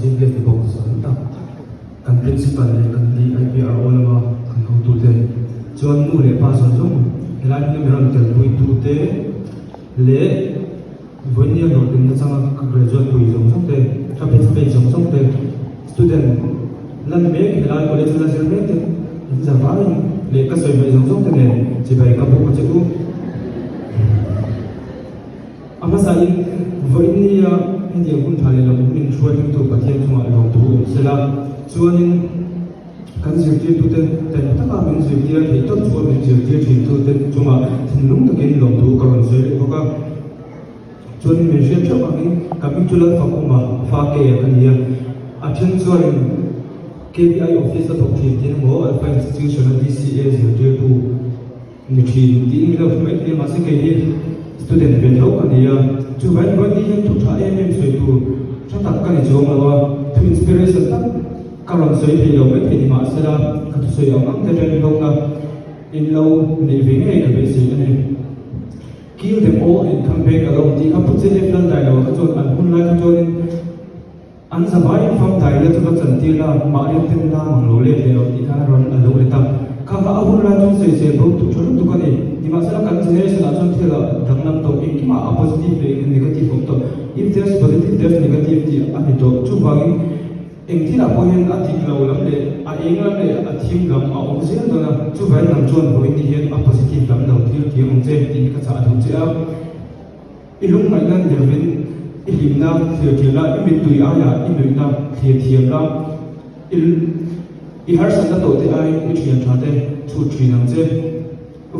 CBF di bawah sebentar kan principal le kan di IPR olama kan tu te chuan nu le pa son jong helai ni meron tel bui tu te le vonia no tin na changa ka graduate bui jong jong te ka pe jong jong te student lan me helai college la sel me te zawai le ka soi me jong jong te ne chi bai ka bu ka chu ama sai vonia India pun thale la min shwari to pathian chuma lo tu sela chuanin kan zirtir tu ten ta ka min zirtir he to chu min zirtir thin tu ten chuma thinlung ta ken lo tu karon se boka chuanin me she cha ka min capitular fakuma fa ke kan ya athen chuanin KPI office of tin mo alpha institution DCA zirtir tu ni thin ti mi lo me te ma se ke student ben lo kan ya chu ban ni hen tu tha em soi tu cha tak kan jo ma wa tu inspiration tak karon soi pe lo me pe ma sala ka tu soi am te ten lo na in lo ni ve nge ka be se ne kill them all and come back along the up to the plan dialogue ka chon an hun la ka chon an sabai from dialogue to ka chan ti la ma re ten la mang lo le le ti ka ron a lo le ta ka ba hun la chu se se bo tu chon tu ka ni di masa kan generation a chon thela dhangnam to in ma a positive and negative to if there's positive there's negative ti ani to chu bangi eng thila poin a ti lo lam le a eng lam le a thim lam a om zel do na chu vai nam chon ho ni hen a positive lam lo thil ti om je ti ka cha thu che a ilung mai nan le vin ilim na thil thil la i mit tui a ya i lui na thil thiam la i har san da to te ai i thian tha te chu thri nam je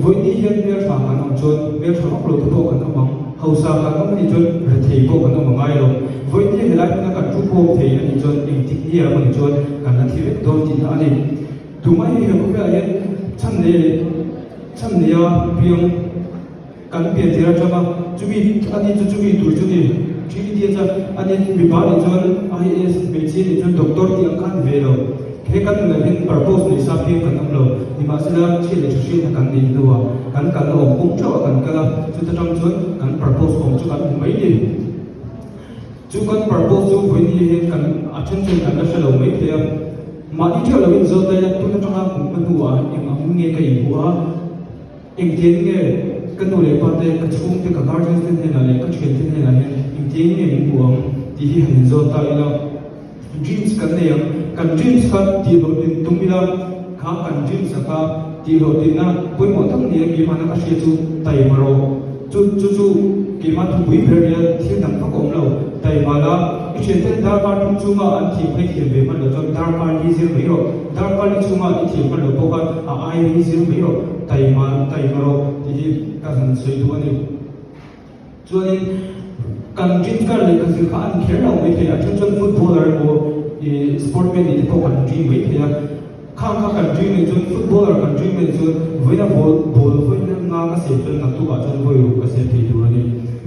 với đi hiện bây giờ phàm anh chọn bây giờ học rồi tôi còn không hậu sa là không đi chọn rồi thầy cô còn không ngay rồi với đi hiện lại nó cần chúc cô thầy anh chọn em thích gì mà chọn cần là thì biết đôi tin anh tụi mấy hiểu không biết anh chăm này biếng cần biếng thì ra cho mà chú bị anh chú bị tuổi chú đi chú đi cho anh bị bảo anh chọn IAS BC anh chọn doctor thì anh cần về rồi cái kan là hiện purpose này sao phim kan ông lo nhưng mà sẽ là chỉ là chủ yếu là kan đi đâu kan là ông cũng cho kan là chúng ta trong chuột kan purpose ông cho kan mấy đi chú kan purpose chú với đi hiện kan attention kan là sẽ là mấy thế mà ít cho là bên dưới đây tôi nó trong hàng cũng bên hùa nhưng mà muốn nghe cái hùa em tiếng nghe cái nỗi lệ parte cái chung cái cả guardian thế này là cái chuyện thế này là em tiếng nghe mình hùa thì hiện giờ tay là dreams kan này kan dreams kan ti lo tin tumila kha kan dreams ka ti lo tin na poi mo thang ni ki mana ka she chu tai maro chu ki ma thu bui bher ya thi dang ka kom lo tai mala i chen te dar pa tu chu ma an thi phai thi be man lo chon dar pa ni zir mai ro dar pa ni chu ma i thi man lo ko ka a ai ni zir mai ro tai maro ti ka han soi tu ani chu ni kan dreams ka le ka zir ka an kher lo mai the a chon footballer ko sportman ni to kan dream mai the khang kan dream ni chon footballer kan dream ni chon voina ball voina nga ka se chon na tu ka chon voi ru ka se thi tu ani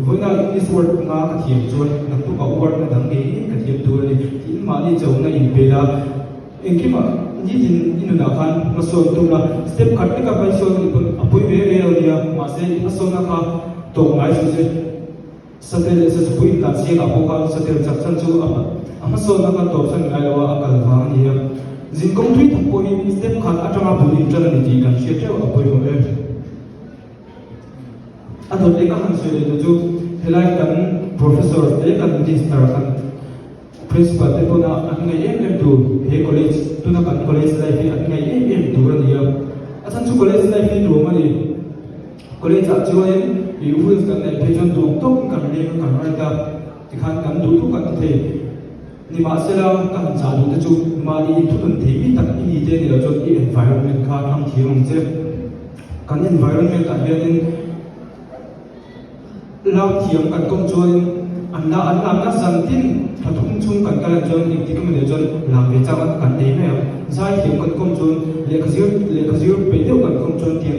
voina is word nga ka thiam chon na tu ka word na dang ge ka thiam tu ani tin ma ni chon na in pela engkima ni din inu na khan ma so tu na step khat ka bai so ni pun apoi ve ve lo dia ma se ma so na ka to ngai su se satel se pui ta se ka ko ka satel chak chan chu ama so na ka to san ai lo a kal wang ni ya jin kong thui thap poi ni step khat atanga bulin chan ni ti kan she treo apoi ho ve a to te ka han se le chu helai kan professor te kan minister kan principal te pona an ngai em tu he college tu na kan college life an ngai em tu ra ni ya asan chu college life ni ro ma ni college a chu em i rules kan nei phejon tu tok kan le kan ra ta ti khan kan du tu kan the ni ma sela kan cha du te chu ma ni tu tun the mi tak ni te ni lo chu i environment kha tham thirong che kan environment a hian lao thiam kan kom chuan an na san tin thum chung kan kala chon ni ti kam ne chon lam ve cha kan nei me zai thiam kan kom chuan le khazir pe deu kan kom chuan ti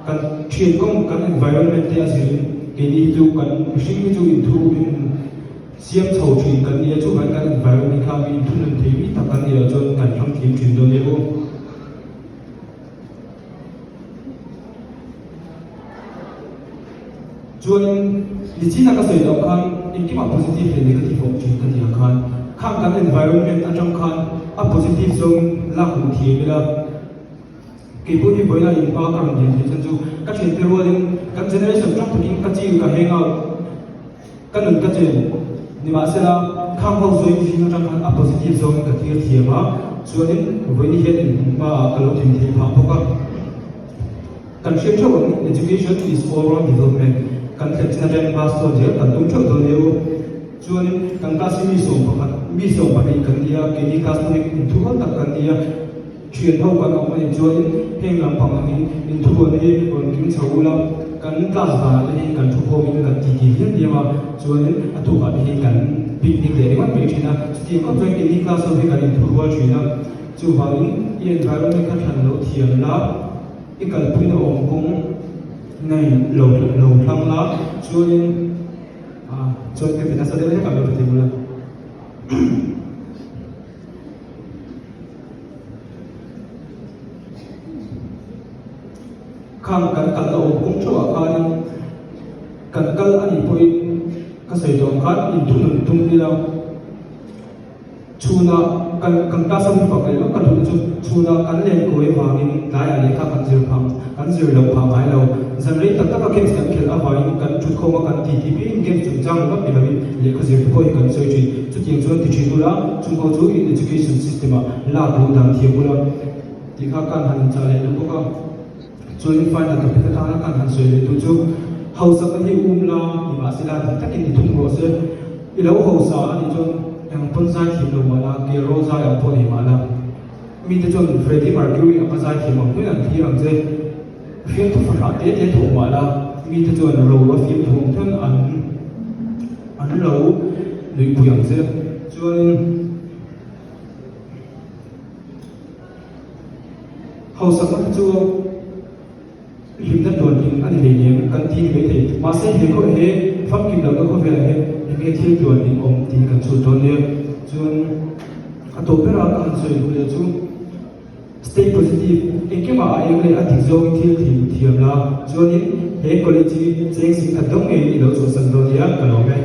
kan thien kom kan environment te asin ke ni tu kan hring mi chu in thu in siam chho thin kan ni chu kan environment kha in thun an thei mi ta kan ni chon kan tham thim thin do le bo chuan ni china ka soi do khan in ki ma positive and negative of thin kan ni khan khang kan environment atang khan a positive zone la ku thi bila ki bu hi boina in pa ka ron yin chan chu ka chen te ro din kan generation trong tu ka chi ka hang out kan nun ka chen ni ma se la khang ho zoi chi na tang a positive zone ka thi thi ma chuanin boini hian ma ka lo thin thi pha ka conceptual education is all around development kan thep china den pastor je kan tum chok do leu chuan kan ka si mi som pa kan dia ke ni ka su ni thu kan tak kan dia truyền thông quan ông này chuan heng lam pang ni in thu ni on kim chau la kan class ba ni kan thu ho min kan ti ti hian dia ma chuan atu ba ni kan picnic le man pe china ti ko ve ke ni class of kan in thu ho china chu ba in environment kan than lo thiam la ikal puina om kong nei lo thang la chuan chuan ke pina sa de ka lo ti bula khang kan kal lo kong chu kan kan kal ani poi ka sei dong khan in tum ni la chuna kan ta sam fa kai lo kan chu chuna kan le ko e wangin dai ali kha kan zir lo phang ai lo zan rei tak tak ke kan khel a vai kan chu kho ma kan ti ti bi in game chu jang lo bi lo le ka zir ko kan sei chu ting chuan ti chu la chu ko chu in education system la lo dang thi bula ti kha kan han cha le lo ka chuan final ka pika ta kan han sei le tu chu hausa kan hi la ni ma sila takin ni thum ro se ilo hausa ani chuan yang pun zai thi lo wala ke roza yang pon hi mala mi te chon Freddie Mercury ama zai thi mang puan thi rang je film tu fa te thu wala mi te chon ro wa film thu thon an lo lui pu yang je chuan hausa kan chu lim da don in ani le ne kan thi be the ma se he ko he fam kim lo ko ve he ke thil don in om ti kan chu don ne chuan a to pera kan soi le chu stay positive ke ma ai le a ti zo thil thiam la chuan in he college cheng sing thadong e lo chu san do ya ka lo me